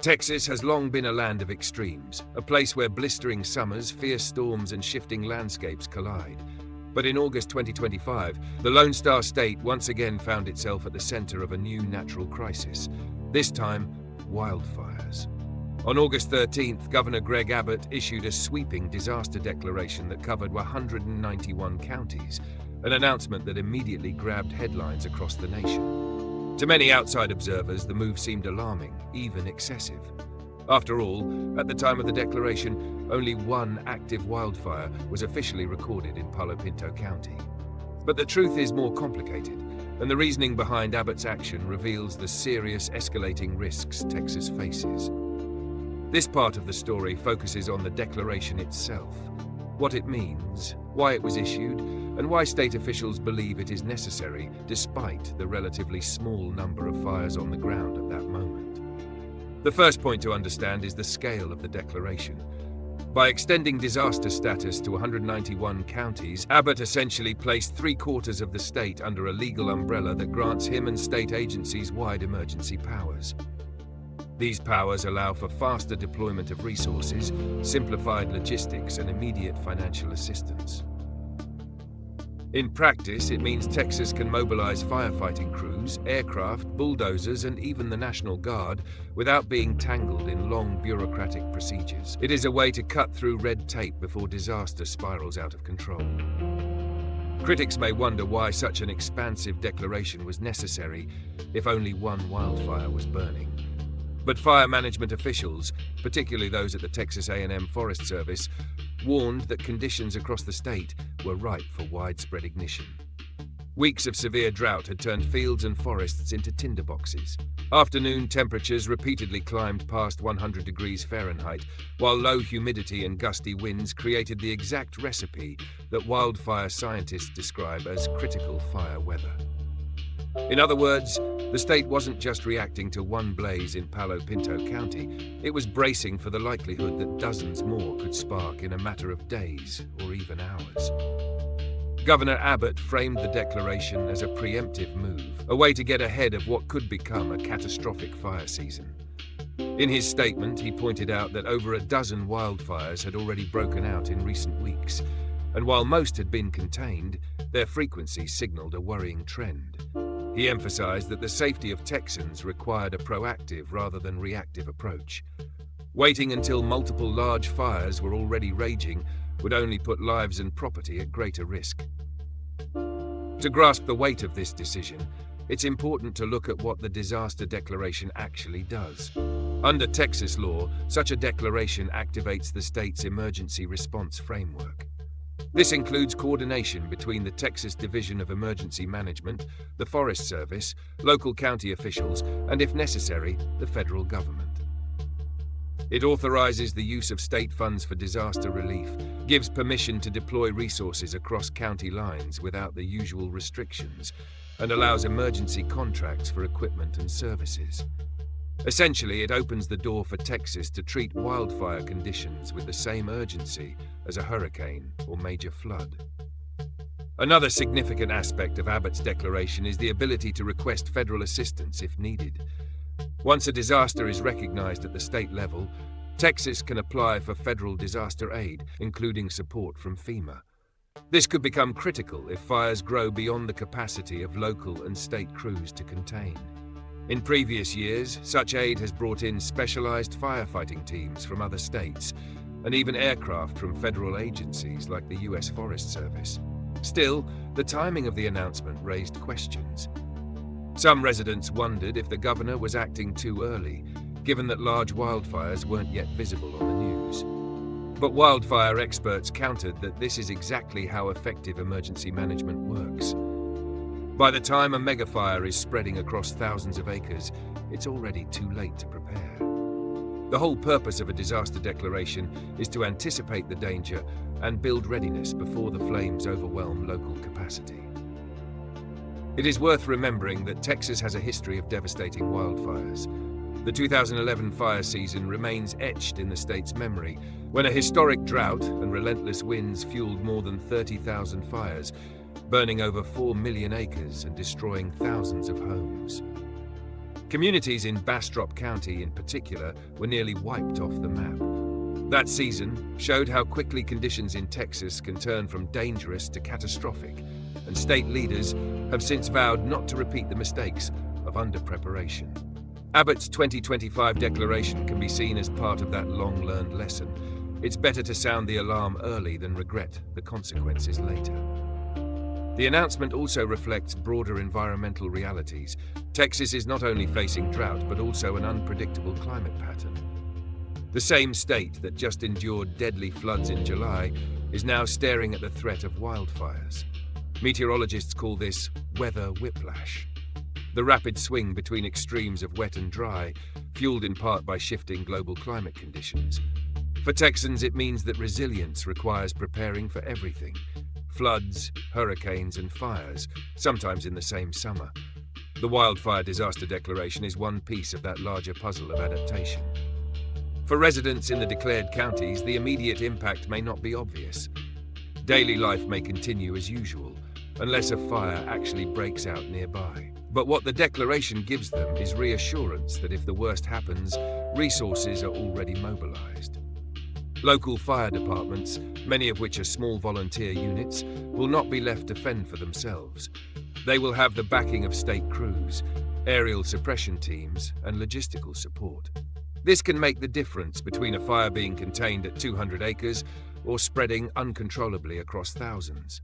Texas has long been a land of extremes, a place where blistering summers, fierce storms, and shifting landscapes collide. But in August 2025, the Lone Star State once again found itself at the center of a new natural crisis, this time wildfires. On August 13th, Governor Greg Abbott issued a sweeping disaster declaration that covered 191 counties, an announcement that immediately grabbed headlines across the nation. To many outside observers, the move seemed alarming, even excessive. After all, at the time of the declaration, only one active wildfire was officially recorded in Palo Pinto County. But the truth is more complicated, and the reasoning behind Abbott's action reveals the serious escalating risks Texas faces. This part of the story focuses on the declaration itself, what it means, why it was issued, and why state officials believe it is necessary despite the relatively small number of fires on the ground at that moment. The first point to understand is the scale of the declaration. By extending disaster status to 191 counties, Abbott essentially placed 3/4 of the state under a legal umbrella that grants him and state agencies wide emergency powers. These powers allow for faster deployment of resources, simplified logistics, and immediate financial assistance. In practice, it means Texas can mobilize firefighting crews, aircraft, bulldozers, and even the National Guard without being tangled in long bureaucratic procedures. It is a way to cut through red tape before disaster spirals out of control. Critics may wonder why such an expansive declaration was necessary if only one wildfire was burning. But fire management officials, particularly those at the Texas A&M Forest Service, warned that conditions across the state were ripe for widespread ignition. Weeks of severe drought had turned fields and forests into tinderboxes. Afternoon temperatures repeatedly climbed past 100 degrees Fahrenheit, while low humidity and gusty winds created the exact recipe that wildfire scientists describe as critical fire weather. In other words, the state wasn't just reacting to one blaze in Palo Pinto County, it was bracing for the likelihood that dozens more could spark in a matter of days or even hours. Governor Abbott framed the declaration as a preemptive move, a way to get ahead of what could become a catastrophic fire season. In his statement, he pointed out that over a dozen wildfires had already broken out in recent weeks, and while most had been contained, their frequency signaled a worrying trend. He emphasized that the safety of Texans required a proactive rather than reactive approach. Waiting until multiple large fires were already raging would only put lives and property at greater risk. To grasp the weight of this decision, it's important to look at what the disaster declaration actually does. Under Texas law, such a declaration activates the state's emergency response framework. This includes coordination between the Texas Division of Emergency Management, the Forest Service, local county officials, and, if necessary, the federal government. It authorizes the use of state funds for disaster relief, gives permission to deploy resources across county lines without the usual restrictions, and allows emergency contracts for equipment and services. Essentially, it opens the door for Texas to treat wildfire conditions with the same urgency as a hurricane or major flood. Another significant aspect of Abbott's declaration is the ability to request federal assistance if needed. Once a disaster is recognized at the state level, Texas can apply for federal disaster aid, including support from FEMA. This could become critical if fires grow beyond the capacity of local and state crews to contain. In previous years, such aid has brought in specialized firefighting teams from other states, and even aircraft from federal agencies like the U.S. Forest Service. Still, the timing of the announcement raised questions. Some residents wondered if the governor was acting too early, given that large wildfires weren't yet visible on the news. But wildfire experts countered that this is exactly how effective emergency management works. By the time a megafire is spreading across thousands of acres, it's already too late to prepare. The whole purpose of a disaster declaration is to anticipate the danger and build readiness before the flames overwhelm local capacity. It is worth remembering that Texas has a history of devastating wildfires. The 2011 fire season remains etched in the state's memory, when a historic drought and relentless winds fueled more than 30,000 fires, burning over 4 million acres and destroying thousands of homes. Communities in Bastrop County in particular were nearly wiped off the map. That season showed how quickly conditions in Texas can turn from dangerous to catastrophic, and state leaders have since vowed not to repeat the mistakes of underpreparation. Abbott's 2025 declaration can be seen as part of that long-learned lesson. It's better to sound the alarm early than regret the consequences later. The announcement also reflects broader environmental realities. Texas is not only facing drought, but also an unpredictable climate pattern. The same state that just endured deadly floods in July is now staring at the threat of wildfires. Meteorologists call this weather whiplash. The rapid swing between extremes of wet and dry, fueled in part by shifting global climate conditions. For Texans, it means that resilience requires preparing for everything: floods, hurricanes, and fires, sometimes in the same summer. The Wildfire Disaster Declaration is one piece of that larger puzzle of adaptation. For residents in the declared counties, the immediate impact may not be obvious. Daily life may continue as usual, unless a fire actually breaks out nearby. But what the declaration gives them is reassurance that if the worst happens, resources are already mobilized. Local fire departments, many of which are small volunteer units, will not be left to fend for themselves. They will have the backing of state crews, aerial suppression teams, and logistical support. This can make the difference between a fire being contained at 200 acres or spreading uncontrollably across thousands.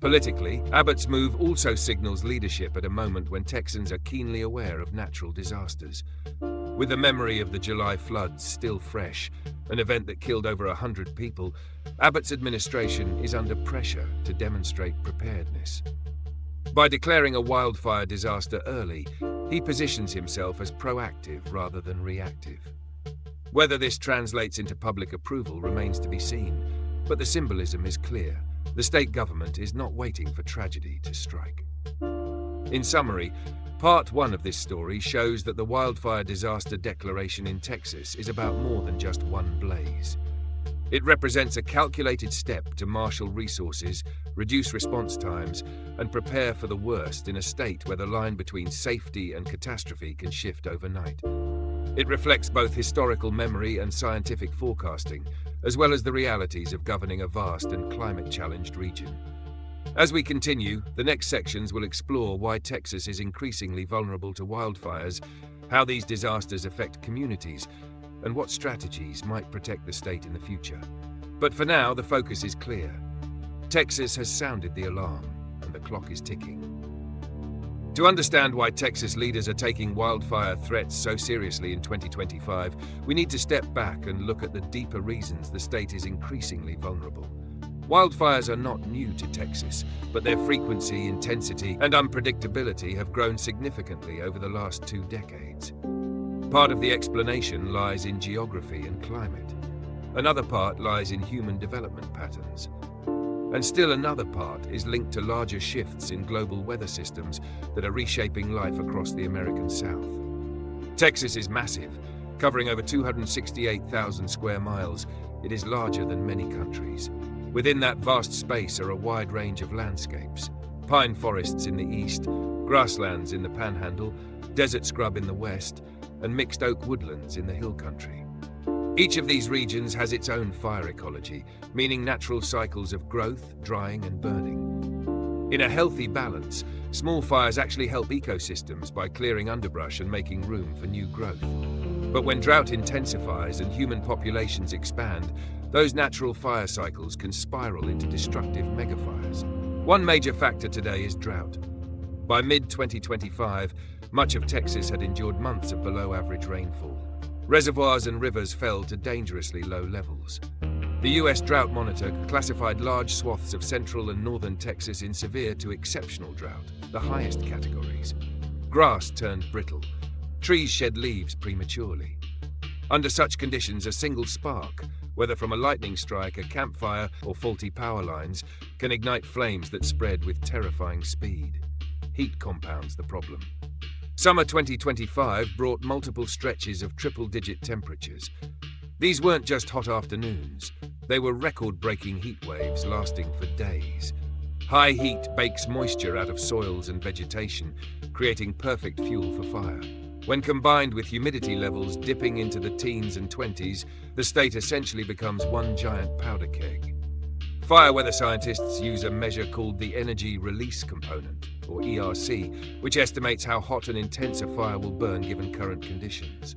Politically, Abbott's move also signals leadership at a moment when Texans are keenly aware of natural disasters. With the memory of the July floods still fresh, an event that killed over 100 people, Abbott's administration is under pressure to demonstrate preparedness. By declaring a wildfire disaster early, he positions himself as proactive rather than reactive. Whether this translates into public approval remains to be seen, but the symbolism is clear. The state government is not waiting for tragedy to strike. In summary, Part 1 of this story shows that the Wildfire Disaster Declaration in Texas is about more than just one blaze. It represents a calculated step to marshal resources, reduce response times, and prepare for the worst in a state where the line between safety and catastrophe can shift overnight. It reflects both historical memory and scientific forecasting, as well as the realities of governing a vast and climate-challenged region. As we continue, the next sections will explore why Texas is increasingly vulnerable to wildfires, how these disasters affect communities, and what strategies might protect the state in the future. But for now, the focus is clear. Texas has sounded the alarm, and the clock is ticking. To understand why Texas leaders are taking wildfire threats so seriously in 2025, we need to step back and look at the deeper reasons the state is increasingly vulnerable. Wildfires are not new to Texas, but their frequency, intensity, and unpredictability have grown significantly over the last 2 decades. Part of the explanation lies in geography and climate. Another part lies in human development patterns. And still another part is linked to larger shifts in global weather systems that are reshaping life across the American South. Texas is massive, covering over 268,000 square miles. It is larger than many countries. Within that vast space are a wide range of landscapes: pine forests in the east, grasslands in the Panhandle, desert scrub in the west, and mixed oak woodlands in the hill country. Each of these regions has its own fire ecology, meaning natural cycles of growth, drying, and burning. In a healthy balance, small fires actually help ecosystems by clearing underbrush and making room for new growth. But when drought intensifies and human populations expand, those natural fire cycles can spiral into destructive megafires. One major factor today is drought. By mid-2025, much of Texas had endured months of below-average rainfall. Reservoirs and rivers fell to dangerously low levels. The U.S. Drought Monitor classified large swaths of central and northern Texas in severe to exceptional drought, the highest categories. Grass turned brittle. Trees shed leaves prematurely. Under such conditions, a single spark, whether from a lightning strike, a campfire, or faulty power lines, can ignite flames that spread with terrifying speed. Heat compounds the problem. Summer 2025 brought multiple stretches of triple-digit temperatures. These weren't just hot afternoons. They were record-breaking heat waves lasting for days. High heat bakes moisture out of soils and vegetation, creating perfect fuel for fire. When combined with humidity levels dipping into the teens and 20s, the state essentially becomes one giant powder keg. Fire weather scientists use a measure called the Energy Release Component, or ERC, which estimates how hot and intense a fire will burn given current conditions.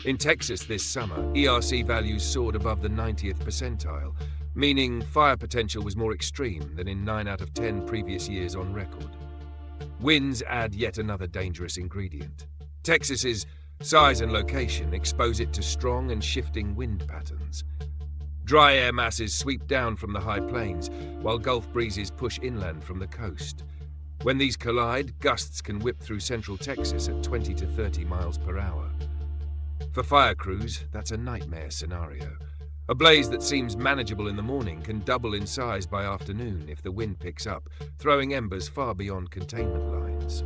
In Texas this summer, ERC values soared above the 90th percentile, meaning fire potential was more extreme than in 9 out of 10 previous years on record. Winds add yet another dangerous ingredient. Texas's size and location expose it to strong and shifting wind patterns. Dry air masses sweep down from the high plains, while Gulf breezes push inland from the coast. When these collide, gusts can whip through central Texas at 20 to 30 miles per hour. For fire crews, that's a nightmare scenario. A blaze that seems manageable in the morning can double in size by afternoon if the wind picks up, throwing embers far beyond containment lines.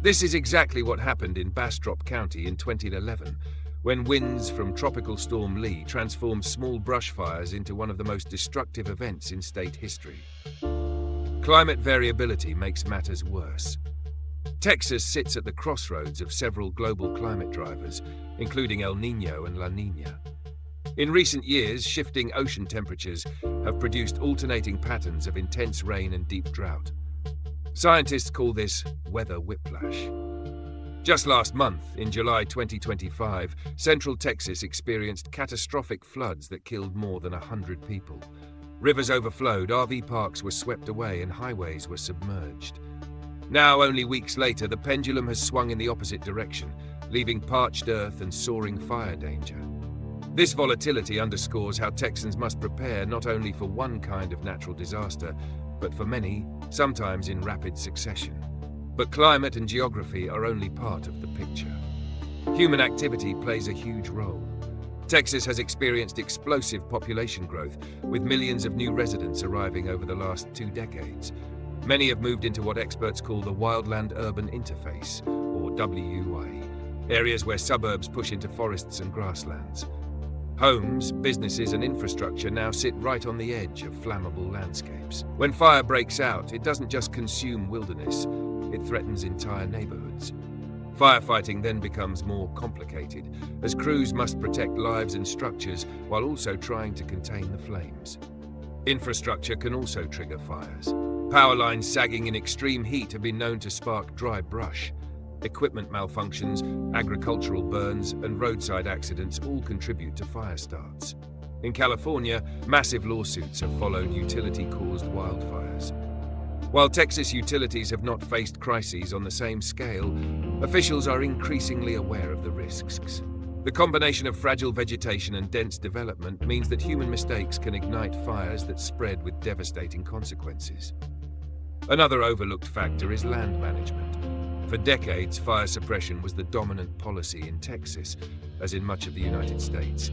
This is exactly what happened in Bastrop County in 2011, when winds from Tropical Storm Lee transformed small brush fires into one of the most destructive events in state history. Climate variability makes matters worse. Texas sits at the crossroads of several global climate drivers, including El Niño and La Niña. In recent years, shifting ocean temperatures have produced alternating patterns of intense rain and deep drought. Scientists call this weather whiplash. Just last month, in July 2025, Central Texas experienced catastrophic floods that killed more than 100 people. Rivers overflowed, RV parks were swept away, and highways were submerged. Now, only weeks later, the pendulum has swung in the opposite direction, leaving parched earth and soaring fire danger. This volatility underscores how Texans must prepare not only for one kind of natural disaster, but for many, sometimes in rapid succession. But climate and geography are only part of the picture. Human activity plays a huge role. Texas has experienced explosive population growth, with millions of new residents arriving over the last 2 decades. Many have moved into what experts call the wildland-urban interface, or WUI, areas where suburbs push into forests and grasslands. Homes, businesses, and infrastructure now sit right on the edge of flammable landscapes. When fire breaks out, it doesn't just consume wilderness, it threatens entire neighborhoods. Firefighting then becomes more complicated, as crews must protect lives and structures while also trying to contain the flames. Infrastructure can also trigger fires. Power lines sagging in extreme heat have been known to spark dry brush. Equipment malfunctions, agricultural burns, and roadside accidents all contribute to fire starts. In California, massive lawsuits have followed utility-caused wildfires. While Texas utilities have not faced crises on the same scale, officials are increasingly aware of the risks. The combination of fragile vegetation and dense development means that human mistakes can ignite fires that spread with devastating consequences. Another overlooked factor is land management. For decades, fire suppression was the dominant policy in Texas, as in much of the United States.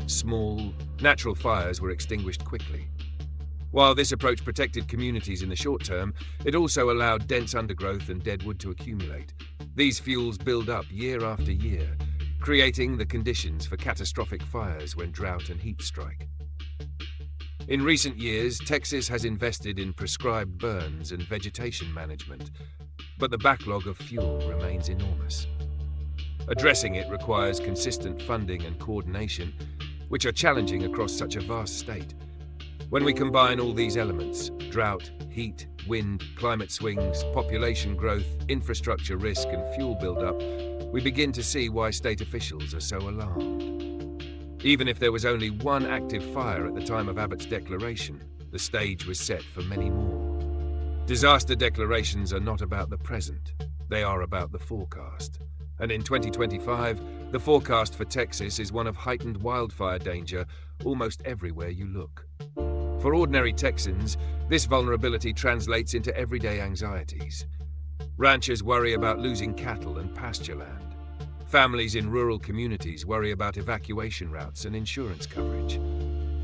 Small, natural fires were extinguished quickly. While this approach protected communities in the short term, it also allowed dense undergrowth and dead wood to accumulate. These fuels build up year after year, creating the conditions for catastrophic fires when drought and heat strike. In recent years, Texas has invested in prescribed burns and vegetation management, but the backlog of fuel remains enormous. Addressing it requires consistent funding and coordination, which are challenging across such a vast state. When we combine all these elements, drought, heat, wind, climate swings, population growth, infrastructure risk, and fuel buildup, we begin to see why state officials are so alarmed. Even if there was only one active fire at the time of Abbott's declaration, the stage was set for many more. Disaster declarations are not about the present, they are about the forecast. And in 2025, the forecast for Texas is one of heightened wildfire danger almost everywhere you look. For ordinary Texans, this vulnerability translates into everyday anxieties. Ranchers worry about losing cattle and pasture land. Families in rural communities worry about evacuation routes and insurance coverage.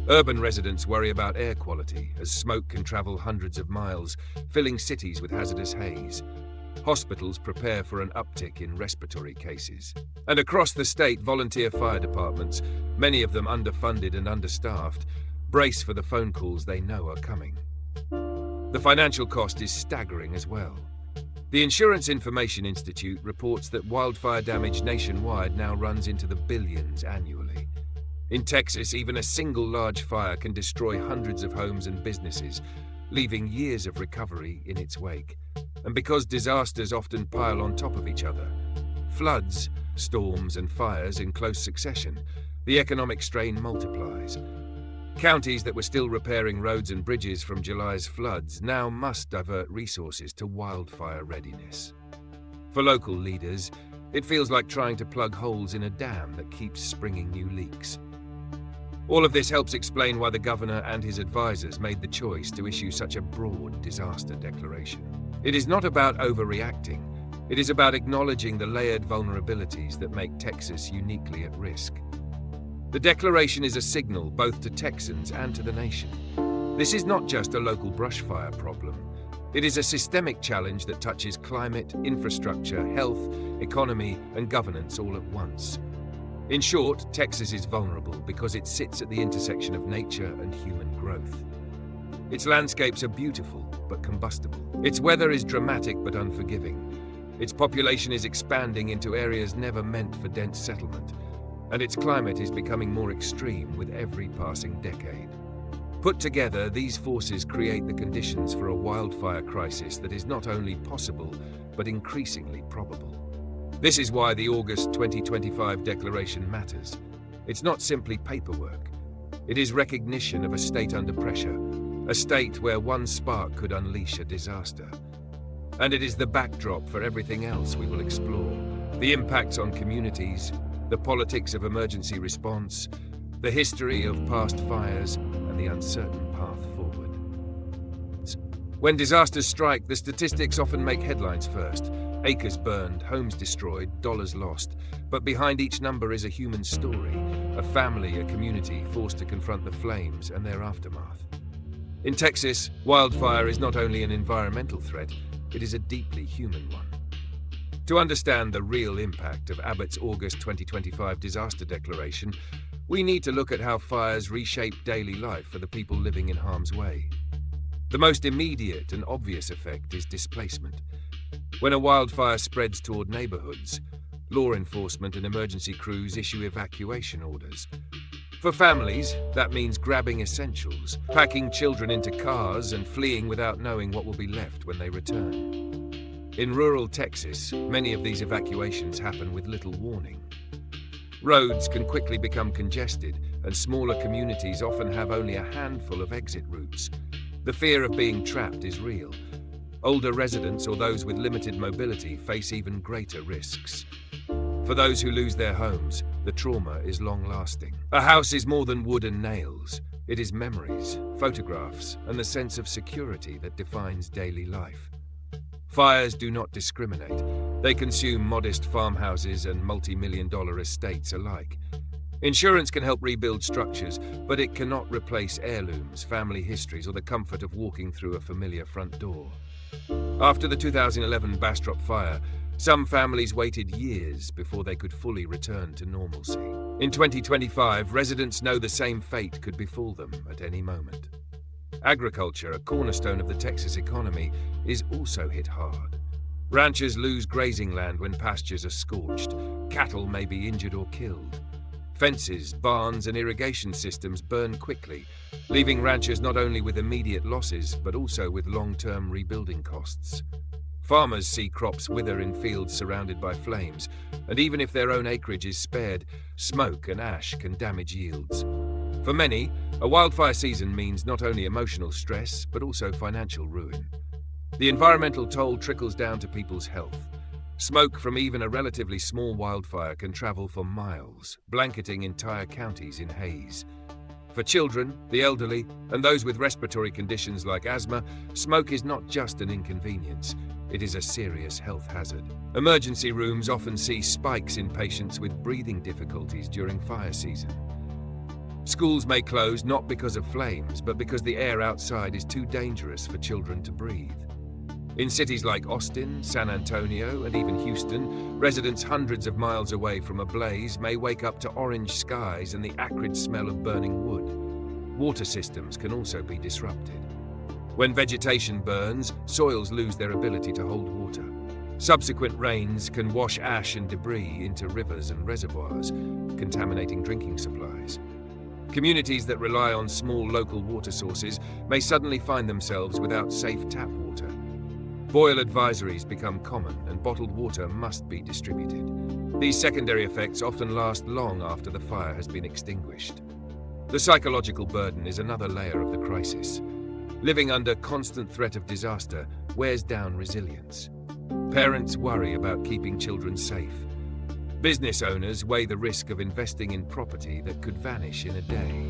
Urban residents worry about air quality, as smoke can travel hundreds of miles, filling cities with hazardous haze. Hospitals prepare for an uptick in respiratory cases. And across the state, volunteer fire departments, many of them underfunded and understaffed, brace for the phone calls they know are coming. The financial cost is staggering as well. The Insurance Information Institute reports that wildfire damage nationwide now runs into the billions annually. In Texas, even a single large fire can destroy hundreds of homes and businesses, leaving years of recovery in its wake. And because disasters often pile on top of each other, floods, storms, and fires in close succession, the economic strain multiplies. Counties that were still repairing roads and bridges from July's floods now must divert resources to wildfire readiness. For local leaders, it feels like trying to plug holes in a dam that keeps springing new leaks. All of this helps explain why the governor and his advisors made the choice to issue such a broad disaster declaration. It is not about overreacting. It is about acknowledging the layered vulnerabilities that make Texas uniquely at risk. The declaration is a signal both to Texans and to the nation. This is not just a local brush fire problem. It is a systemic challenge that touches climate, infrastructure, health, economy, and governance all at once. In short, Texas is vulnerable because it sits at the intersection of nature and human growth. Its landscapes are beautiful but combustible. Its weather is dramatic but unforgiving. Its population is expanding into areas never meant for dense settlement, and its climate is becoming more extreme with every passing decade. Put together, these forces create the conditions for a wildfire crisis that is not only possible, but increasingly probable. This is why the August 2025 declaration matters. It's not simply paperwork. It is recognition of a state under pressure, a state where one spark could unleash a disaster. And it is the backdrop for everything else we will explore: the impacts on communities, the politics of emergency response, the history of past fires, and the uncertain path forward. When disasters strike, the statistics often make headlines first. Acres burned, homes destroyed, dollars lost. But behind each number is a human story, a family, a community forced to confront the flames and their aftermath. In Texas, wildfire is not only an environmental threat, it is a deeply human one. To understand the real impact of Abbott's August 2025 disaster declaration, we need to look at how fires reshape daily life for the people living in harm's way. The most immediate and obvious effect is displacement. When a wildfire spreads toward neighborhoods, law enforcement and emergency crews issue evacuation orders. For families, that means grabbing essentials, packing children into cars, and fleeing without knowing what will be left when they return. In rural Texas, many of these evacuations happen with little warning. Roads can quickly become congested, and smaller communities often have only a handful of exit routes. The fear of being trapped is real. Older residents or those with limited mobility face even greater risks. For those who lose their homes, the trauma is long-lasting. A house is more than wood and nails. It is memories, photographs, and the sense of security that defines daily life. Fires do not discriminate. They consume modest farmhouses and multi-million-dollar estates alike. Insurance can help rebuild structures, but it cannot replace heirlooms, family histories, or the comfort of walking through a familiar front door. After the 2011 Bastrop fire, some families waited years before they could fully return to normalcy. In 2025, residents know the same fate could befall them at any moment. Agriculture, a cornerstone of the Texas economy, is also hit hard. Ranchers lose grazing land when pastures are scorched. Cattle may be injured or killed. Fences, barns, and irrigation systems burn quickly, leaving ranchers not only with immediate losses, but also with long-term rebuilding costs. Farmers see crops wither in fields surrounded by flames, and even if their own acreage is spared, smoke and ash can damage yields. For many, a wildfire season means not only emotional stress, but also financial ruin. The environmental toll trickles down to people's health. Smoke from even a relatively small wildfire can travel for miles, blanketing entire counties in haze. For children, the elderly, and those with respiratory conditions like asthma, smoke is not just an inconvenience, it is a serious health hazard. Emergency rooms often see spikes in patients with breathing difficulties during fire season. Schools may close not because of flames, but because the air outside is too dangerous for children to breathe. In cities like Austin, San Antonio, and even Houston, residents hundreds of miles away from a blaze may wake up to orange skies and the acrid smell of burning wood. Water systems can also be disrupted. When vegetation burns, soils lose their ability to hold water. Subsequent rains can wash ash and debris into rivers and reservoirs, contaminating drinking supplies. Communities that rely on small local water sources may suddenly find themselves without safe tap water. Boil advisories become common, and bottled water must be distributed. These secondary effects often last long after the fire has been extinguished. The psychological burden is another layer of the crisis. Living under constant threat of disaster wears down resilience. Parents worry about keeping children safe. Business owners weigh the risk of investing in property that could vanish in a day.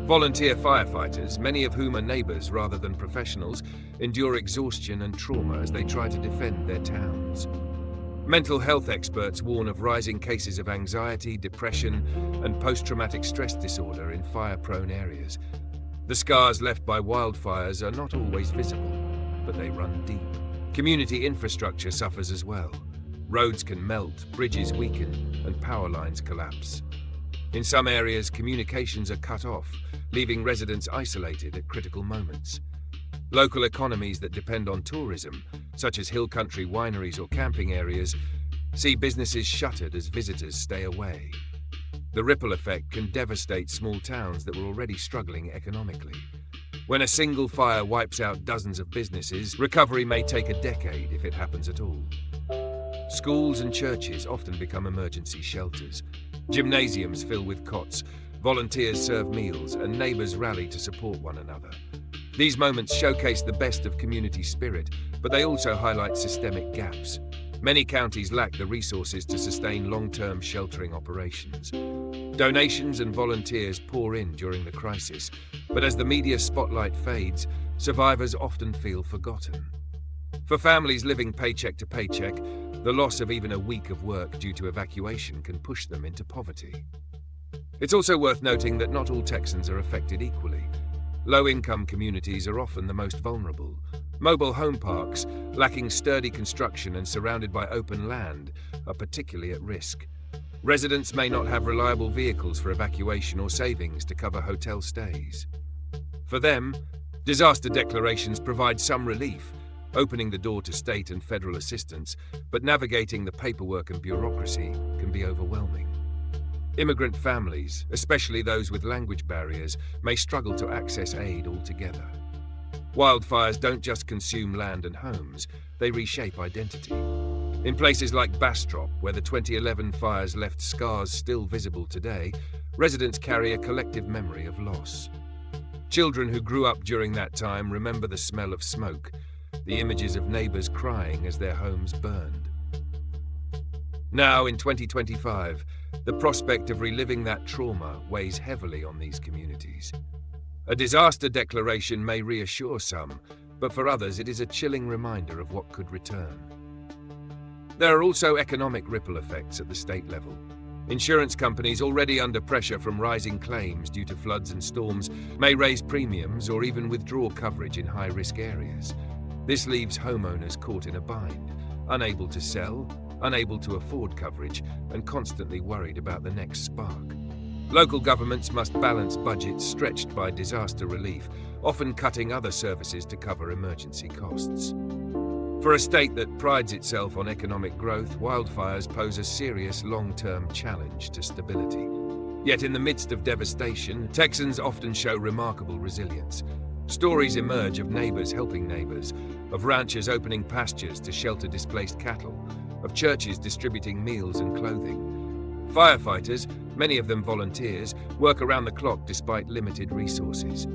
Volunteer firefighters, many of whom are neighbors rather than professionals, endure exhaustion and trauma as they try to defend their towns. Mental health experts warn of rising cases of anxiety, depression, and post-traumatic stress disorder in fire-prone areas. The scars left by wildfires are not always visible, but they run deep. Community infrastructure suffers as well. Roads can melt, bridges weaken, and power lines collapse. In some areas, communications are cut off, leaving residents isolated at critical moments. Local economies that depend on tourism, such as hill country wineries or camping areas, see businesses shuttered as visitors stay away. The ripple effect can devastate small towns that were already struggling economically. When a single fire wipes out dozens of businesses, recovery may take a decade if it happens at all. Schools and churches often become emergency shelters. Gymnasiums fill with cots, volunteers serve meals, and neighbors rally to support one another. These moments showcase the best of community spirit, but they also highlight systemic gaps. Many counties lack the resources to sustain long-term sheltering operations. Donations and volunteers pour in during the crisis, but as the media spotlight fades, survivors often feel forgotten. For families living paycheck to paycheck, the loss of even a week of work due to evacuation can push them into poverty. It's also worth noting that not all Texans are affected equally. Low-income communities are often the most vulnerable. Mobile home parks, lacking sturdy construction and surrounded by open land, are particularly at risk. Residents may not have reliable vehicles for evacuation or savings to cover hotel stays. For them, disaster declarations provide some relief, opening the door to state and federal assistance, but navigating the paperwork and bureaucracy can be overwhelming. Immigrant families, especially those with language barriers, may struggle to access aid altogether. Wildfires don't just consume land and homes, they reshape identity. In places like Bastrop, where the 2011 fires left scars still visible today, residents carry a collective memory of loss. Children who grew up during that time remember the smell of smoke, the images of neighbors crying as their homes burned. Now, in 2025, the prospect of reliving that trauma weighs heavily on these communities. A disaster declaration may reassure some, but for others it is a chilling reminder of what could return. There are also economic ripple effects at the state level. Insurance companies already under pressure from rising claims due to floods and storms may raise premiums or even withdraw coverage in high-risk areas. This leaves homeowners caught in a bind, unable to sell, unable to afford coverage, and constantly worried about the next spark. Local governments must balance budgets stretched by disaster relief, often cutting other services to cover emergency costs. For a state that prides itself on economic growth, wildfires pose a serious long-term challenge to stability. Yet in the midst of devastation, Texans often show remarkable resilience. Stories emerge of neighbors helping neighbors, of ranchers opening pastures to shelter displaced cattle, of churches distributing meals and clothing. Firefighters, many of them volunteers, work around the clock despite limited resources.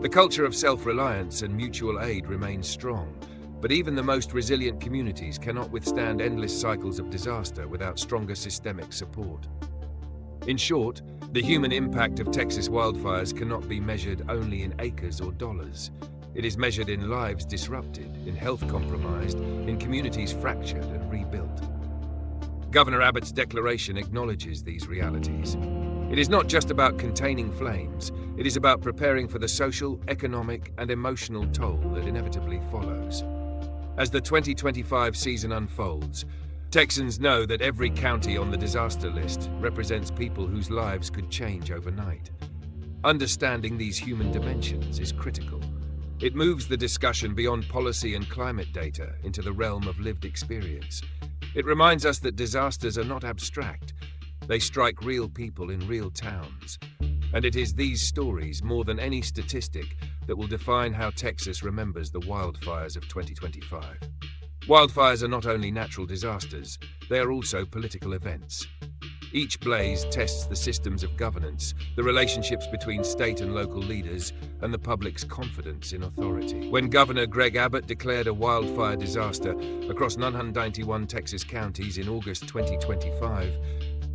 The culture of self-reliance and mutual aid remains strong, but even the most resilient communities cannot withstand endless cycles of disaster without stronger systemic support. In short, the human impact of Texas wildfires cannot be measured only in acres or dollars. It is measured in lives disrupted, in health compromised, in communities fractured and rebuilt. Governor Abbott's declaration acknowledges these realities. It is not just about containing flames, it is about preparing for the social, economic, and emotional toll that inevitably follows. As the 2025 season unfolds, Texans know that every county on the disaster list represents people whose lives could change overnight. Understanding these human dimensions is critical. It moves the discussion beyond policy and climate data into the realm of lived experience. It reminds us that disasters are not abstract. They strike real people in real towns. And it is these stories, more than any statistic, that will define how Texas remembers the wildfires of 2025. Wildfires are not only natural disasters, they are also political events. Each blaze tests the systems of governance, the relationships between state and local leaders, and the public's confidence in authority. When Governor Greg Abbott declared a wildfire disaster across 991 Texas counties in August 2025,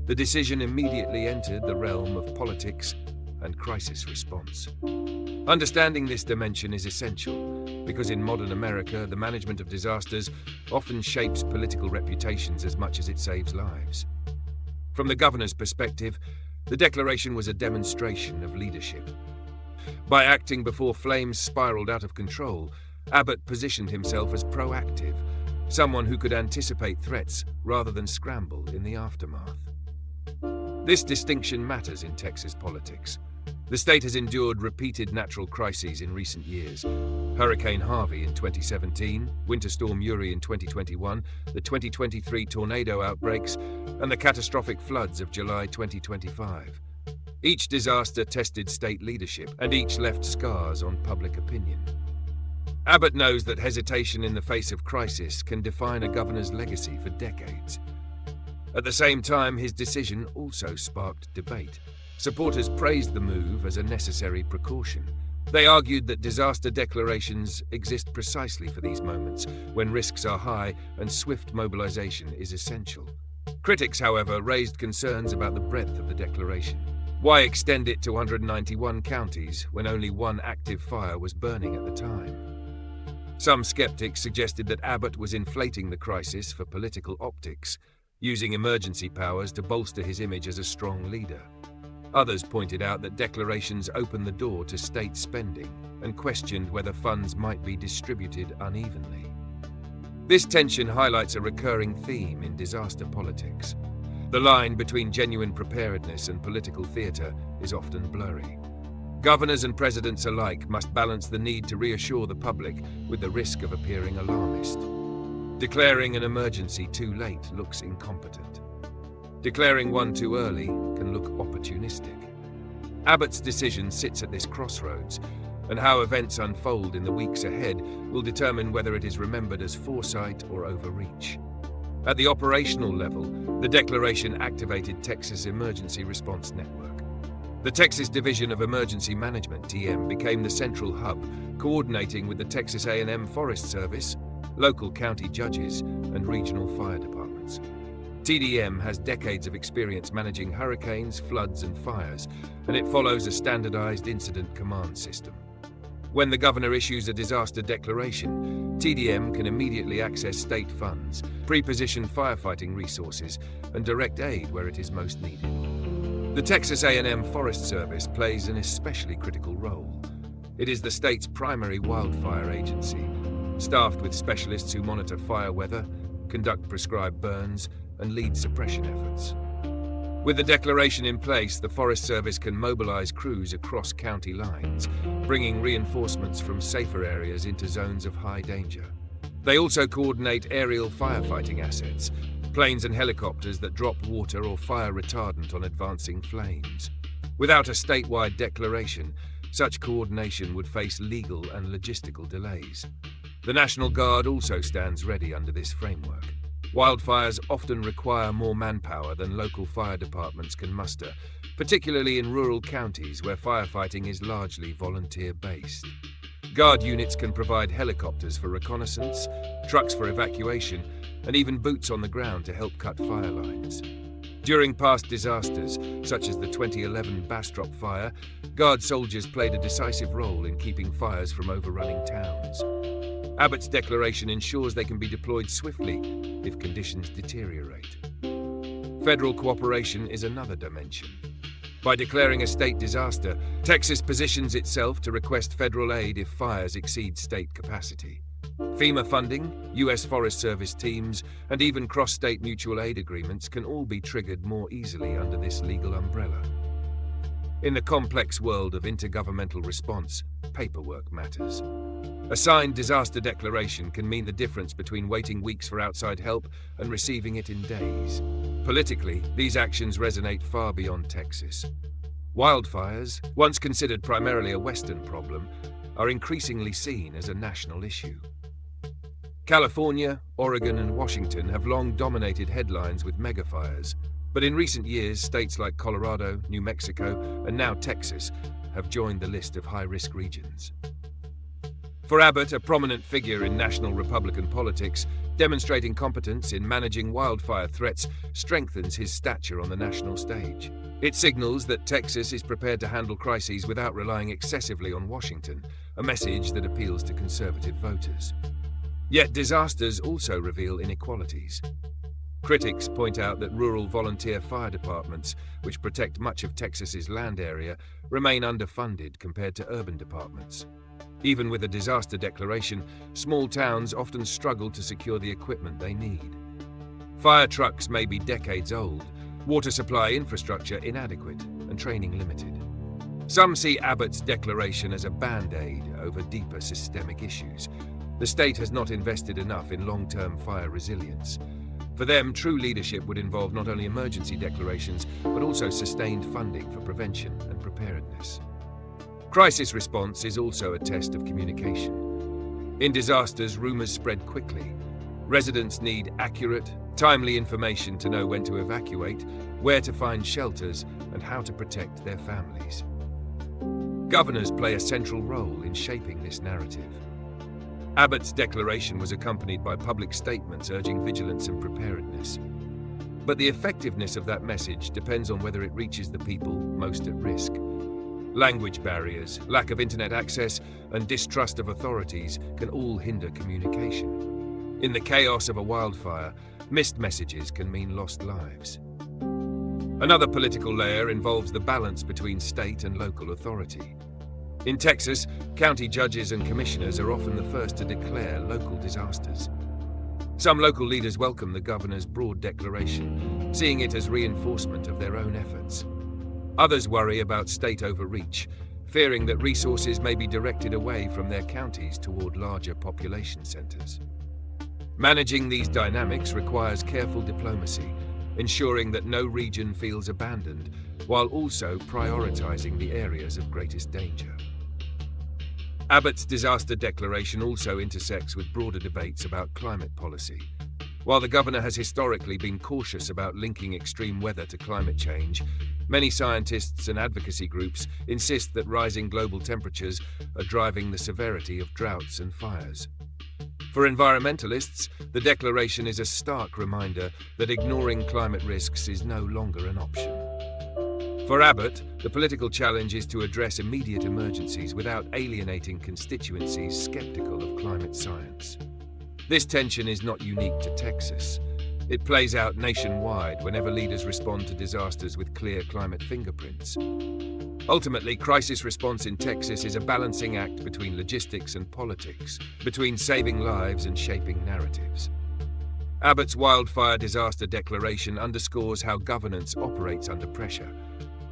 the decision immediately entered the realm of politics and crisis response. Understanding this dimension is essential, because in modern America, the management of disasters often shapes political reputations as much as it saves lives. From the governor's perspective, the declaration was a demonstration of leadership. By acting before flames spiraled out of control, Abbott positioned himself as proactive, someone who could anticipate threats rather than scramble in the aftermath. This distinction matters in Texas politics. The state has endured repeated natural crises in recent years. Hurricane Harvey in 2017, Winter Storm Uri in 2021, the 2023 tornado outbreaks, and the catastrophic floods of July 2025. Each disaster tested state leadership, and each left scars on public opinion. Abbott knows that hesitation in the face of crisis can define a governor's legacy for decades. At the same time, his decision also sparked debate. Supporters praised the move as a necessary precaution. They argued that disaster declarations exist precisely for these moments, when risks are high and swift mobilization is essential. Critics, however, raised concerns about the breadth of the declaration. Why extend it to 191 counties when only one active fire was burning at the time? Some skeptics suggested that Abbott was inflating the crisis for political optics, using emergency powers to bolster his image as a strong leader. Others pointed out that declarations open the door to state spending and questioned whether funds might be distributed unevenly. This tension highlights a recurring theme in disaster politics. The line between genuine preparedness and political theater is often blurry. Governors and presidents alike must balance the need to reassure the public with the risk of appearing alarmist. Declaring an emergency too late looks incompetent. Declaring one too early can look opportunistic. Abbott's decision sits at this crossroads, and how events unfold in the weeks ahead will determine whether it is remembered as foresight or overreach. At the operational level, the declaration activated Texas Emergency Response Network. The Texas Division of Emergency Management, TM, became the central hub, coordinating with the Texas A&M Forest Service, local county judges, and regional fire departments. TDM has decades of experience managing hurricanes, floods, and fires, and it follows a standardized incident command system. When the governor issues a disaster declaration, TDM can immediately access state funds, pre-position firefighting resources, and direct aid where it is most needed. The Texas A&M Forest Service plays an especially critical role. It is the state's primary wildfire agency, staffed with specialists who monitor fire weather, conduct prescribed burns, and lead suppression efforts. With the declaration in place, the Forest Service can mobilize crews across county lines, bringing reinforcements from safer areas into zones of high danger. They also coordinate aerial firefighting assets, planes and helicopters that drop water or fire retardant on advancing flames. Without a statewide declaration, such coordination would face legal and logistical delays. The National Guard also stands ready under this framework. Wildfires often require more manpower than local fire departments can muster, particularly in rural counties where firefighting is largely volunteer-based. Guard units can provide helicopters for reconnaissance, trucks for evacuation, and even boots on the ground to help cut fire lines. During past disasters, such as the 2011 Bastrop fire, Guard soldiers played a decisive role in keeping fires from overrunning towns. Abbott's declaration ensures they can be deployed swiftly if conditions deteriorate. Federal cooperation is another dimension. By declaring a state disaster, Texas positions itself to request federal aid if fires exceed state capacity. FEMA funding, U.S. Forest Service teams, and even cross-state mutual aid agreements can all be triggered more easily under this legal umbrella. In the complex world of intergovernmental response, paperwork matters. A signed disaster declaration can mean the difference between waiting weeks for outside help and receiving it in days. Politically, these actions resonate far beyond Texas. Wildfires, once considered primarily a Western problem, are increasingly seen as a national issue. California, Oregon, and Washington have long dominated headlines with megafires, but in recent years, states like Colorado, New Mexico, and now Texas have joined the list of high-risk regions. For Abbott, a prominent figure in national Republican politics, demonstrating competence in managing wildfire threats strengthens his stature on the national stage. It signals that Texas is prepared to handle crises without relying excessively on Washington, a message that appeals to conservative voters. Yet disasters also reveal inequalities. Critics point out that rural volunteer fire departments, which protect much of Texas's land area, remain underfunded compared to urban departments. Even with a disaster declaration, small towns often struggle to secure the equipment they need. Fire trucks may be decades old, water supply infrastructure inadequate, and training limited. Some see Abbott's declaration as a band-aid over deeper systemic issues. The state has not invested enough in long-term fire resilience. For them, true leadership would involve not only emergency declarations, but also sustained funding for prevention and preparedness. Crisis response is also a test of communication. In disasters, rumors spread quickly. Residents need accurate, timely information to know when to evacuate, where to find shelters, and how to protect their families. Governors play a central role in shaping this narrative. Abbott's declaration was accompanied by public statements urging vigilance and preparedness. But the effectiveness of that message depends on whether it reaches the people most at risk. Language barriers, lack of internet access, and distrust of authorities can all hinder communication. In the chaos of a wildfire, missed messages can mean lost lives. Another political layer involves the balance between state and local authority. In Texas, county judges and commissioners are often the first to declare local disasters. Some local leaders welcome the governor's broad declaration, seeing it as reinforcement of their own efforts. Others worry about state overreach, fearing that resources may be directed away from their counties toward larger population centers. Managing these dynamics requires careful diplomacy, ensuring that no region feels abandoned, while also prioritizing the areas of greatest danger. Abbott's disaster declaration also intersects with broader debates about climate policy. While the governor has historically been cautious about linking extreme weather to climate change, many scientists and advocacy groups insist that rising global temperatures are driving the severity of droughts and fires. For environmentalists, the declaration is a stark reminder that ignoring climate risks is no longer an option. For Abbott, the political challenge is to address immediate emergencies without alienating constituencies skeptical of climate science. This tension is not unique to Texas. It plays out nationwide whenever leaders respond to disasters with clear climate fingerprints. Ultimately, crisis response in Texas is a balancing act between logistics and politics, between saving lives and shaping narratives. Abbott's wildfire disaster declaration underscores how governance operates under pressure.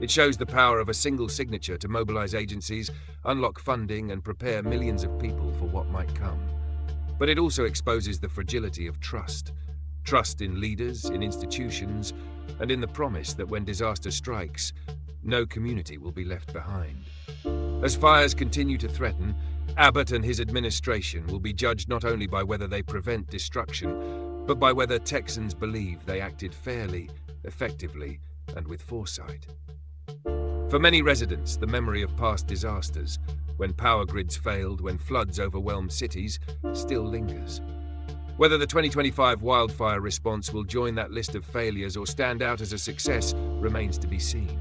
It shows the power of a single signature to mobilize agencies, unlock funding, and prepare millions of people for what might come. But it also exposes the fragility of trust. Trust in leaders, in institutions, and in the promise that when disaster strikes, no community will be left behind. As fires continue to threaten, Abbott and his administration will be judged not only by whether they prevent destruction, but by whether Texans believe they acted fairly, effectively, and with foresight. For many residents, the memory of past disasters, when power grids failed, when floods overwhelmed cities, still lingers. Whether the 2025 wildfire response will join that list of failures or stand out as a success remains to be seen.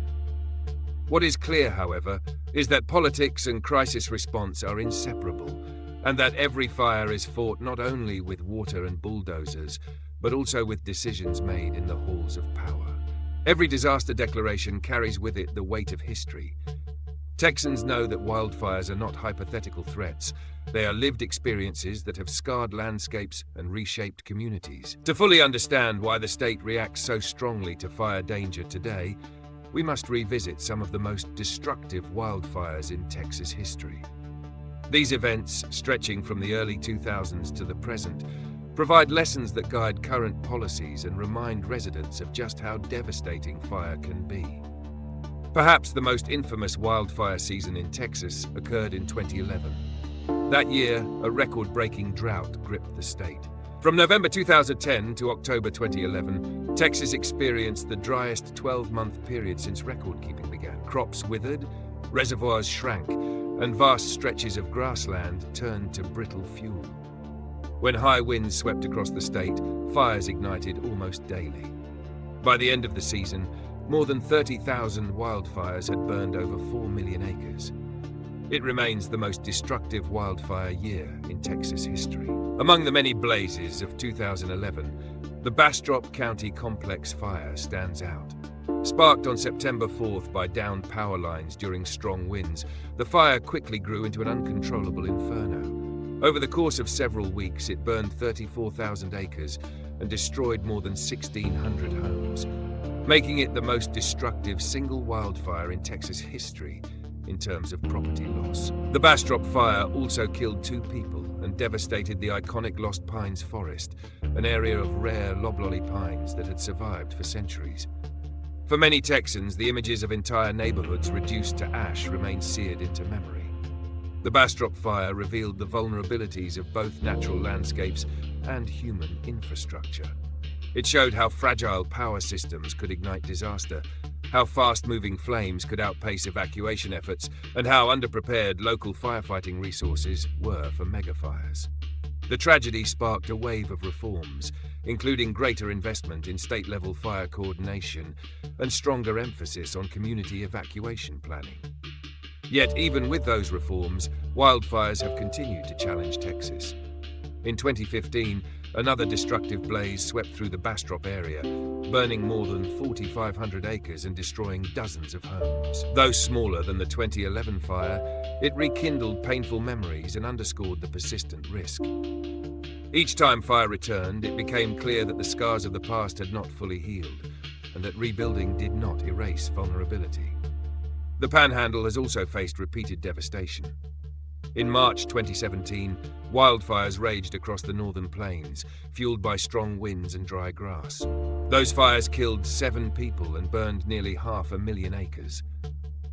What is clear, however, is that politics and crisis response are inseparable, and that every fire is fought not only with water and bulldozers, but also with decisions made in the halls of power. Every disaster declaration carries with it the weight of history. Texans know that wildfires are not hypothetical threats. They are lived experiences that have scarred landscapes and reshaped communities. To fully understand why the state reacts so strongly to fire danger today, we must revisit some of the most destructive wildfires in Texas history. These events, stretching from the early 2000s to the present, provide lessons that guide current policies and remind residents of just how devastating fire can be. Perhaps the most infamous wildfire season in Texas occurred in 2011. That year, a record-breaking drought gripped the state. From November 2010 to October 2011, Texas experienced the driest 12-month period since record-keeping began. Crops withered, reservoirs shrank, and vast stretches of grassland turned to brittle fuel. When high winds swept across the state, fires ignited almost daily. By the end of the season, more than 30,000 wildfires had burned over 4 million acres. It remains the most destructive wildfire year in Texas history. Among the many blazes of 2011, the Bastrop County Complex Fire stands out. Sparked on September 4th by downed power lines during strong winds, the fire quickly grew into an uncontrollable inferno. Over the course of several weeks, it burned 34,000 acres and destroyed more than 1,600 homes, making it the most destructive single wildfire in Texas history in terms of property loss. The Bastrop fire also killed 2 people and devastated the iconic Lost Pines forest, an area of rare loblolly pines that had survived for centuries. For many Texans, the images of entire neighborhoods reduced to ash remain seared into memory. The Bastrop fire revealed the vulnerabilities of both natural landscapes and human infrastructure. It showed how fragile power systems could ignite disaster, how fast-moving flames could outpace evacuation efforts, and how underprepared local firefighting resources were for megafires. The tragedy sparked a wave of reforms, including greater investment in state-level fire coordination and stronger emphasis on community evacuation planning. Yet, even with those reforms, wildfires have continued to challenge Texas. In 2015, another destructive blaze swept through the Bastrop area, burning more than 4,500 acres and destroying dozens of homes. Though smaller than the 2011 fire, it rekindled painful memories and underscored the persistent risk. Each time fire returned, it became clear that the scars of the past had not fully healed, and that rebuilding did not erase vulnerability. The Panhandle has also faced repeated devastation. In March 2017, wildfires raged across the northern plains, fueled by strong winds and dry grass. Those fires killed 7 people and burned nearly 500,000 acres.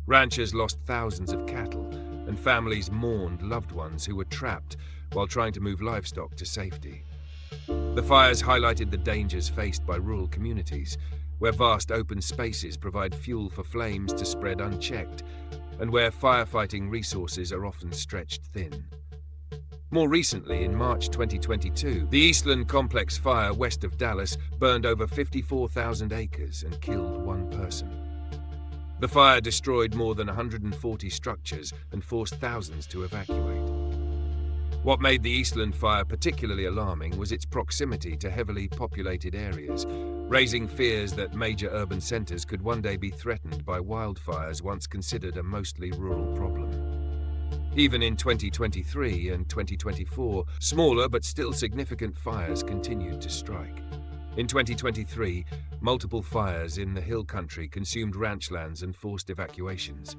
Ranchers lost thousands of cattle, and families mourned loved ones who were trapped while trying to move livestock to safety. The fires highlighted the dangers faced by rural communities, where vast open spaces provide fuel for flames to spread unchecked, and where firefighting resources are often stretched thin. More recently, in March 2022, the Eastland Complex Fire west of Dallas burned over 54,000 acres and killed 1 person. The fire destroyed more than 140 structures and forced thousands to evacuate. What made the Eastland fire particularly alarming was its proximity to heavily populated areas, raising fears that major urban centers could one day be threatened by wildfires once considered a mostly rural problem. Even in 2023 and 2024, smaller but still significant fires continued to strike. In 2023, multiple fires in the hill country consumed ranchlands and forced evacuations.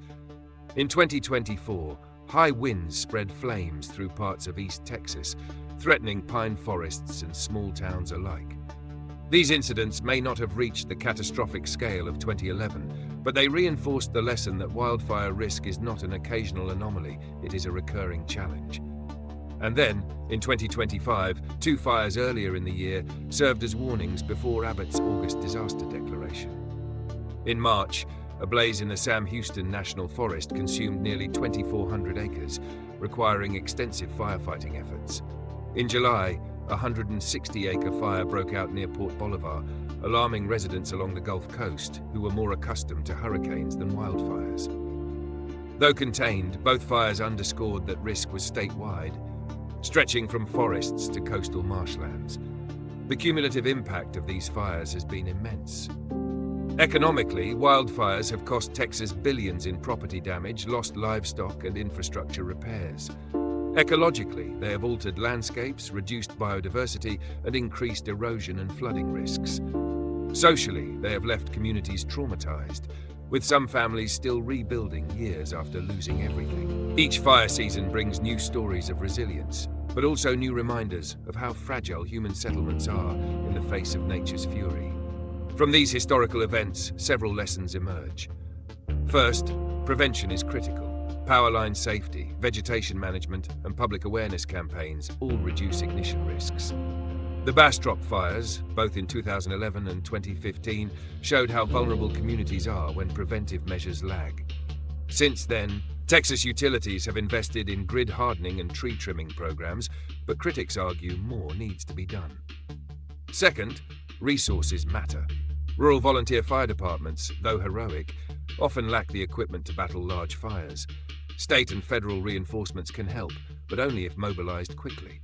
In 2024, high winds spread flames through parts of East Texas, threatening pine forests and small towns alike. These incidents may not have reached the catastrophic scale of 2011, but they reinforced the lesson that wildfire risk is not an occasional anomaly, it is a recurring challenge. And then, in 2025, 2 fires earlier in the year served as warnings before Abbott's August disaster declaration. In March, a blaze in the Sam Houston National Forest consumed nearly 2,400 acres, requiring extensive firefighting efforts. In July, a 160-acre fire broke out near Port Bolivar, alarming residents along the Gulf Coast who were more accustomed to hurricanes than wildfires. Though contained, both fires underscored that risk was statewide, stretching from forests to coastal marshlands. The cumulative impact of these fires has been immense. Economically, wildfires have cost Texas billions in property damage, lost livestock, and infrastructure repairs. Ecologically, they have altered landscapes, reduced biodiversity, and increased erosion and flooding risks. Socially, they have left communities traumatized, with some families still rebuilding years after losing everything. Each fire season brings new stories of resilience, but also new reminders of how fragile human settlements are in the face of nature's fury. From these historical events, several lessons emerge. First, prevention is critical. Power line safety, vegetation management, and public awareness campaigns all reduce ignition risks. The Bastrop fires, both in 2011 and 2015, showed how vulnerable communities are when preventive measures lag. Since then, Texas utilities have invested in grid hardening and tree trimming programs, but critics argue more needs to be done. Second, resources matter. Rural volunteer fire departments, though heroic, often lack the equipment to battle large fires. State and federal reinforcements can help, but only if mobilized quickly.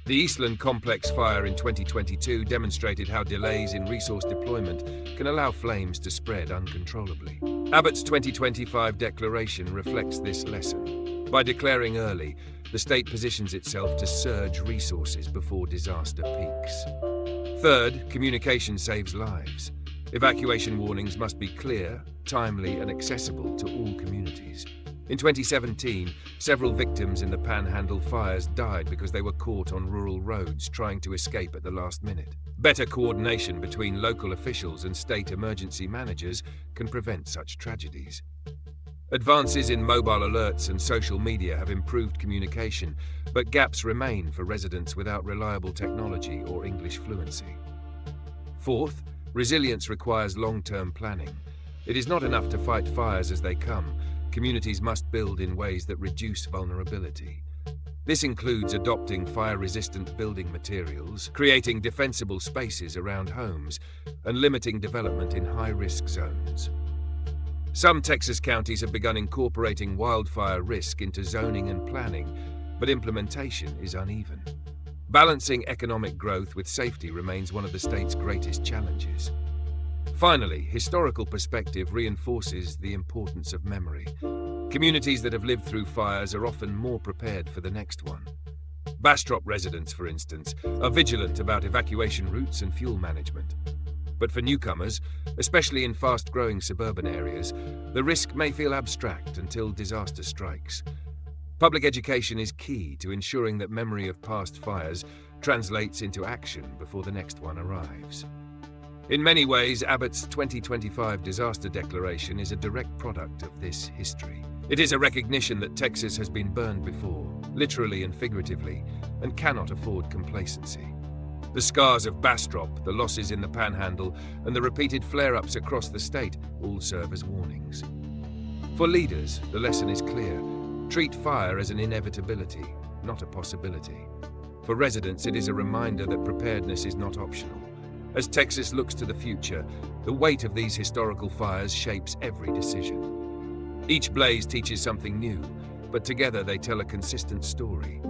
The Eastland Complex fire in 2022 demonstrated how delays in resource deployment can allow flames to spread uncontrollably. Abbott's 2025 declaration reflects this lesson. By declaring early, the state positions itself to surge resources before disaster peaks. Third, communication saves lives. Evacuation warnings must be clear, timely, and accessible to all communities. In 2017, several victims in the Panhandle fires died because they were caught on rural roads trying to escape at the last minute. Better coordination between local officials and state emergency managers can prevent such tragedies. Advances in mobile alerts and social media have improved communication, but gaps remain for residents without reliable technology or English fluency. Fourth, resilience requires long-term planning. It is not enough to fight fires as they come. Communities must build in ways that reduce vulnerability. This includes adopting fire-resistant building materials, creating defensible spaces around homes, and limiting development in high-risk zones. Some Texas counties have begun incorporating wildfire risk into zoning and planning, but implementation is uneven. Balancing economic growth with safety remains one of the state's greatest challenges. Finally, historical perspective reinforces the importance of memory. Communities that have lived through fires are often more prepared for the next one. Bastrop residents, for instance, are vigilant about evacuation routes and fuel management. But for newcomers, especially in fast-growing suburban areas, the risk may feel abstract until disaster strikes. Public education is key to ensuring that memory of past fires translates into action before the next one arrives. In many ways, Abbott's 2025 disaster declaration is a direct product of this history. It is a recognition that Texas has been burned before, literally and figuratively, and cannot afford complacency. The scars of Bastrop, the losses in the Panhandle, and the repeated flare-ups across the state all serve as warnings. For leaders, the lesson is clear. Treat fire as an inevitability, not a possibility. For residents, it is a reminder that preparedness is not optional. As Texas looks to the future, the weight of these historical fires shapes every decision. Each blaze teaches something new, but together they tell a consistent story.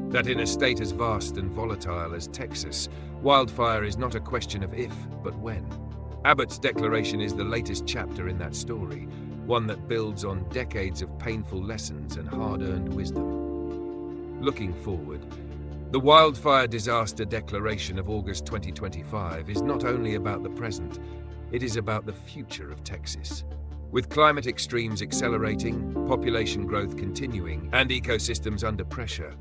That in a state as vast and volatile as Texas, wildfire is not a question of if, but when. Abbott's declaration is the latest chapter in that story, one that builds on decades of painful lessons and hard-earned wisdom. Looking forward, the Wildfire Disaster Declaration of August 2025 is not only about the present, it is about the future of Texas. With climate extremes accelerating, population growth continuing, and ecosystems under pressure,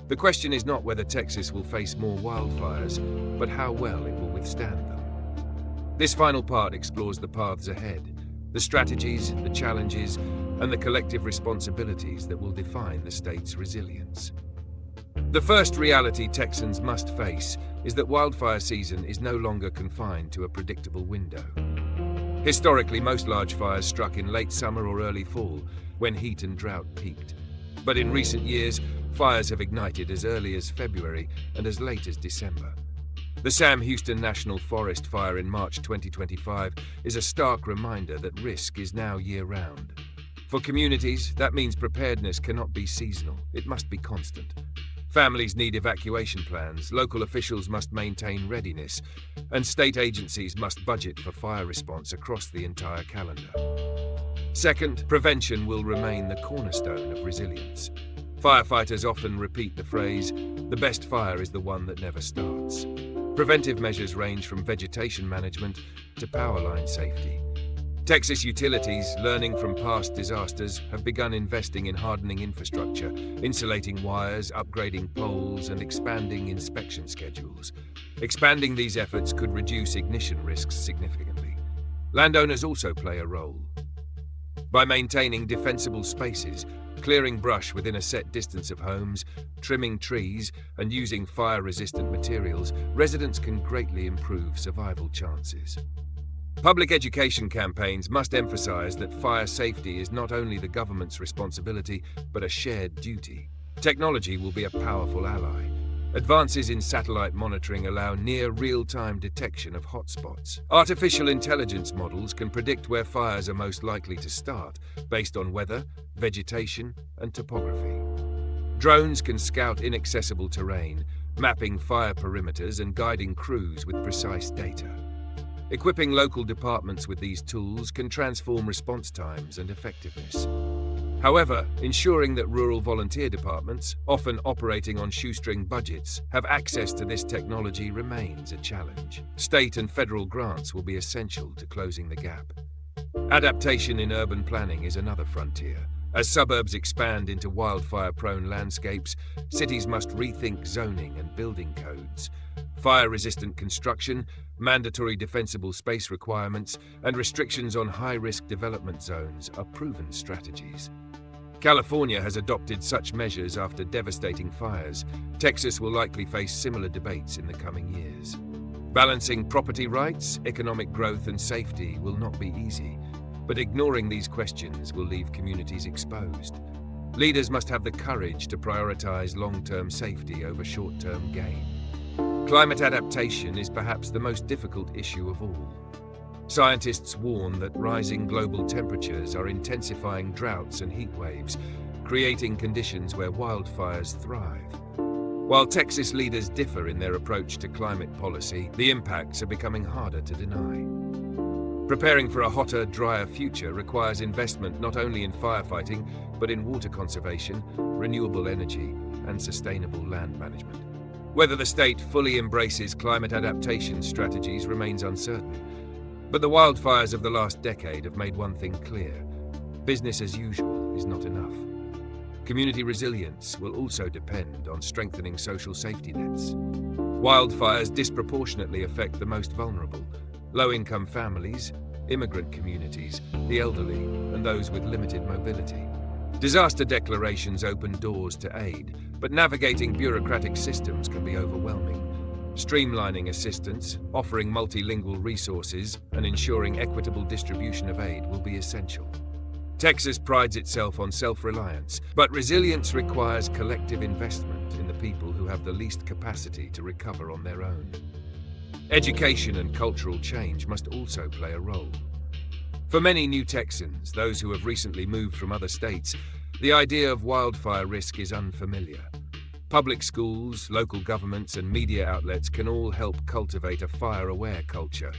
the question is not whether Texas will face more wildfires, but how well it will withstand them. This final part explores the paths ahead, the strategies, the challenges, and the collective responsibilities that will define the state's resilience. The first reality Texans must face is that wildfire season is no longer confined to a predictable window. Historically, most large fires struck in late summer or early fall, when heat and drought peaked. But in recent years, fires have ignited as early as February and as late as December. The Sam Houston National Forest fire in March 2025 is a stark reminder that risk is now year-round. For communities, that means preparedness cannot be seasonal, it must be constant. Families need evacuation plans, local officials must maintain readiness, and state agencies must budget for fire response across the entire calendar. Second, prevention will remain the cornerstone of resilience. Firefighters often repeat the phrase, "The best fire is the one that never starts." Preventive measures range from vegetation management to power line safety. Texas utilities, learning from past disasters, have begun investing in hardening infrastructure, insulating wires, upgrading poles, and expanding inspection schedules. Expanding these efforts could reduce ignition risks significantly. Landowners also play a role. By maintaining defensible spaces, clearing brush within a set distance of homes, trimming trees, and using fire-resistant materials, residents can greatly improve survival chances. Public education campaigns must emphasize that fire safety is not only the government's responsibility, but a shared duty. Technology will be a powerful ally. Advances in satellite monitoring allow near real-time detection of hotspots. Artificial intelligence models can predict where fires are most likely to start, based on weather, vegetation, and topography. Drones can scout inaccessible terrain, mapping fire perimeters and guiding crews with precise data. Equipping local departments with these tools can transform response times and effectiveness. However, ensuring that rural volunteer departments, often operating on shoestring budgets, have access to this technology remains a challenge. State and federal grants will be essential to closing the gap. Adaptation in urban planning is another frontier. As suburbs expand into wildfire-prone landscapes, cities must rethink zoning and building codes. Fire-resistant construction, mandatory defensible space requirements, and restrictions on high-risk development zones are proven strategies. California has adopted such measures after devastating fires. Texas will likely face similar debates in the coming years. Balancing property rights, economic growth, and safety will not be easy, but ignoring these questions will leave communities exposed. Leaders must have the courage to prioritize long-term safety over short-term gain. Climate adaptation is perhaps the most difficult issue of all. Scientists warn that rising global temperatures are intensifying droughts and heat waves, creating conditions where wildfires thrive. While Texas leaders differ in their approach to climate policy, the impacts are becoming harder to deny. Preparing for a hotter, drier future requires investment not only in firefighting, but in water conservation, renewable energy, and sustainable land management. Whether the state fully embraces climate adaptation strategies remains uncertain, but the wildfires of the last decade have made one thing clear: business as usual is not enough. Community resilience will also depend on strengthening social safety nets. Wildfires disproportionately affect the most vulnerable: low-income families, immigrant communities, the elderly, and those with limited mobility. Disaster declarations open doors to aid, but navigating bureaucratic systems can be overwhelming. Streamlining assistance, offering multilingual resources, and ensuring equitable distribution of aid will be essential. Texas prides itself on self-reliance, but resilience requires collective investment in the people who have the least capacity to recover on their own. Education and cultural change must also play a role. For many new Texans, those who have recently moved from other states, the idea of wildfire risk is unfamiliar. Public schools, local governments, and media outlets can all help cultivate a fire-aware culture,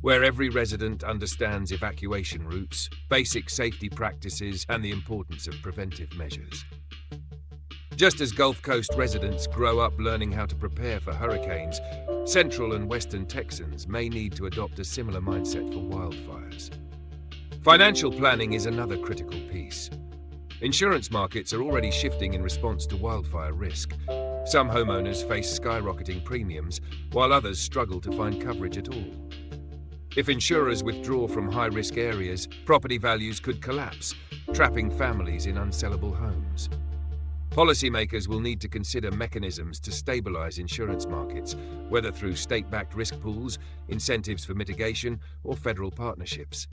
where every resident understands evacuation routes, basic safety practices, and the importance of preventive measures. Just as Gulf Coast residents grow up learning how to prepare for hurricanes, Central and Western Texans may need to adopt a similar mindset for wildfires. Financial planning is another critical piece. Insurance markets are already shifting in response to wildfire risk. Some homeowners face skyrocketing premiums, while others struggle to find coverage at all. If insurers withdraw from high-risk areas, property values could collapse, trapping families in unsellable homes. Policymakers will need to consider mechanisms to stabilize insurance markets, whether through state-backed risk pools, incentives for mitigation, or federal partnerships.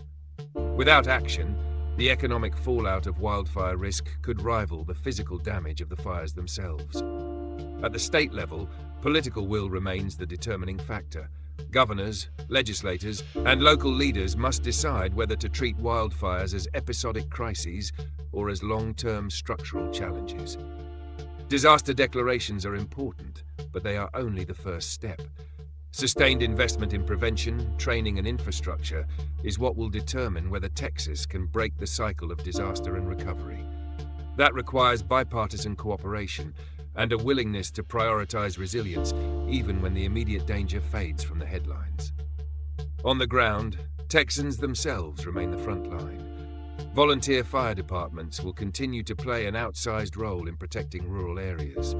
Without action, the economic fallout of wildfire risk could rival the physical damage of the fires themselves. At the state level, political will remains the determining factor. Governors, legislators, and local leaders must decide whether to treat wildfires as episodic crises or as long-term structural challenges. Disaster declarations are important, but they are only the first step. Sustained investment in prevention, training, and infrastructure is what will determine whether Texas can break the cycle of disaster and recovery. That requires bipartisan cooperation and a willingness to prioritize resilience even when the immediate danger fades from the headlines. On the ground, Texans themselves remain the front line. Volunteer fire departments will continue to play an outsized role in protecting rural areas.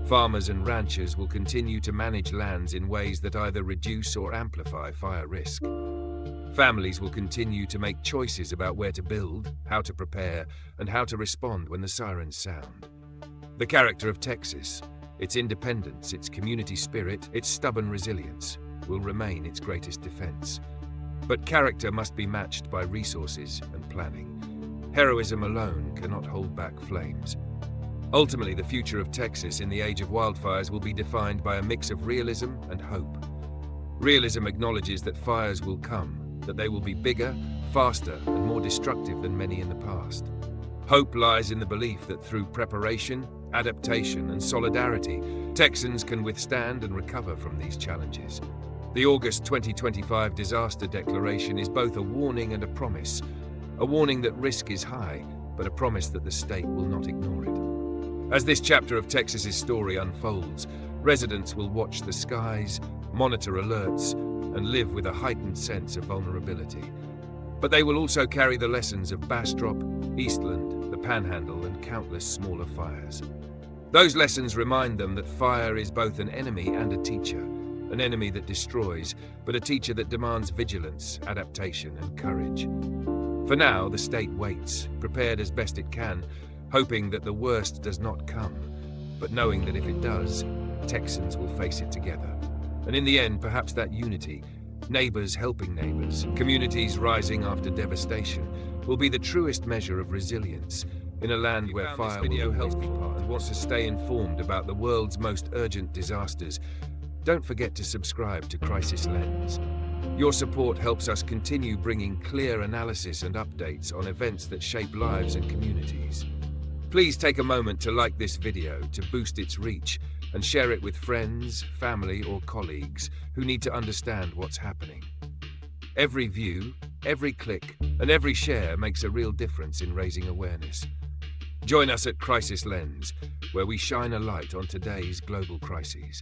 Farmers and ranchers will continue to manage lands in ways that either reduce or amplify fire risk. Families will continue to make choices about where to build, how to prepare, and how to respond when the sirens sound. The character of Texas, its independence, its community spirit, its stubborn resilience, will remain its greatest defense. But character must be matched by resources and planning. Heroism alone cannot hold back flames. Ultimately, the future of Texas in the age of wildfires will be defined by a mix of realism and hope. Realism acknowledges that fires will come, that they will be bigger, faster, and more destructive than many in the past. Hope lies in the belief that through preparation, adaptation, and solidarity, Texans can withstand and recover from these challenges. The August 2025 disaster declaration is both a warning and a promise. A warning that risk is high, but a promise that the state will not ignore it. As this chapter of Texas's story unfolds, residents will watch the skies, monitor alerts, and live with a heightened sense of vulnerability. But they will also carry the lessons of Bastrop, Eastland, the Panhandle, and countless smaller fires. Those lessons remind them that fire is both an enemy and a teacher, an enemy that destroys, but a teacher that demands vigilance, adaptation, and courage. For now, the state waits, prepared as best it can, hoping that the worst does not come, but knowing that if it does, Texans will face it together. And in the end, perhaps that unity, neighbors helping neighbors, communities rising after devastation, will be the truest measure of resilience in a land where fire will always be part. And want to stay informed about the world's most urgent disasters? Don't forget to subscribe to Crisis Lens. Your support helps us continue bringing clear analysis and updates on events that shape lives and communities. Please take a moment to like this video to boost its reach and share it with friends, family, or colleagues who need to understand what's happening. Every view, every click, and every share makes a real difference in raising awareness. Join us at Crisis Lens, where we shine a light on today's global crises.